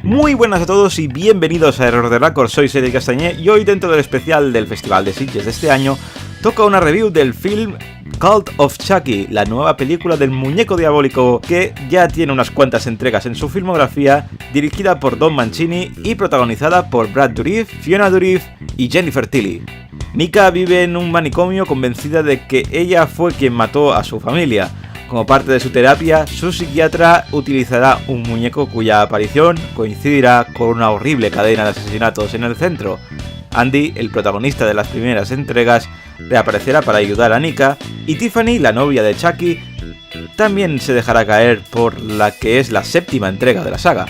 Muy buenas a todos y bienvenidos a Error de Record, soy Sergi Castañé y hoy dentro del especial del Festival de Sitges de este año toca una review del film Cult of Chucky, la nueva película del muñeco diabólico que ya tiene unas cuantas entregas en su filmografía, dirigida por Don Mancini y protagonizada por Brad Dourif, Fiona Dourif y Jennifer Tilly. Nika vive en un manicomio convencida de que ella fue quien mató a su familia. Como parte de su terapia, su psiquiatra utilizará un muñeco cuya aparición coincidirá con una horrible cadena de asesinatos en el centro. Andy, el protagonista de las primeras entregas, reaparecerá para ayudar a Nika, y Tiffany, la novia de Chucky, también se dejará caer por la que es la séptima entrega de la saga.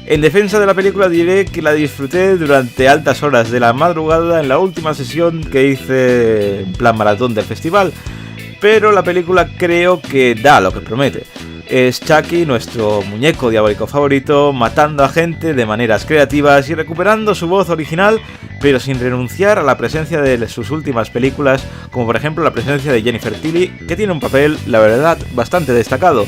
En defensa de la película diré que la disfruté durante altas horas de la madrugada en la última sesión que hice en plan maratón del festival, pero la película creo que da lo que promete. Es Chucky, nuestro muñeco diabólico favorito, matando a gente de maneras creativas y recuperando su voz original, pero sin renunciar a la presencia de sus últimas películas, como por ejemplo la presencia de Jennifer Tilly, que tiene un papel, la verdad, bastante destacado.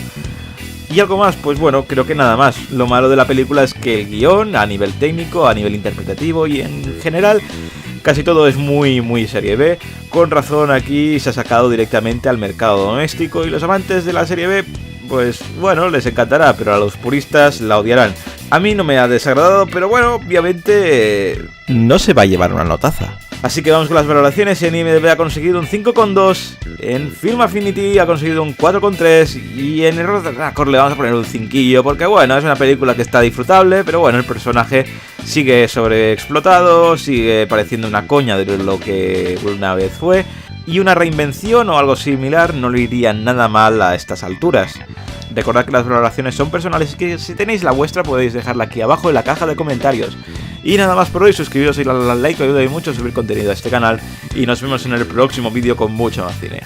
Y algo más, pues bueno, creo que nada más. Lo malo de la película es que el guión, a nivel técnico, a nivel interpretativo y en general, casi todo es muy serie B. Con razón aquí se ha sacado directamente al mercado doméstico y los amantes de la serie B, pues bueno, les encantará, pero a los puristas la odiarán. A mí no me ha desagradado, pero bueno, obviamente no se va a llevar una notaza. Así que vamos con las valoraciones. En IMDb ha conseguido un 5,2, en Film Affinity ha conseguido un 4,3 y en Error de Record le vamos a poner un 5, porque bueno, es una película que está disfrutable, pero bueno, el personaje sigue sobreexplotado, sigue pareciendo una coña de lo que una vez fue, y una reinvención o algo similar no le iría nada mal a estas alturas. Recordad que las valoraciones son personales y que si tenéis la vuestra podéis dejarla aquí abajo en la caja de comentarios. Y nada más por hoy, suscribiros y darle al like, que ayuda mucho a subir contenido a este canal. Y nos vemos en el próximo vídeo con mucho más cine.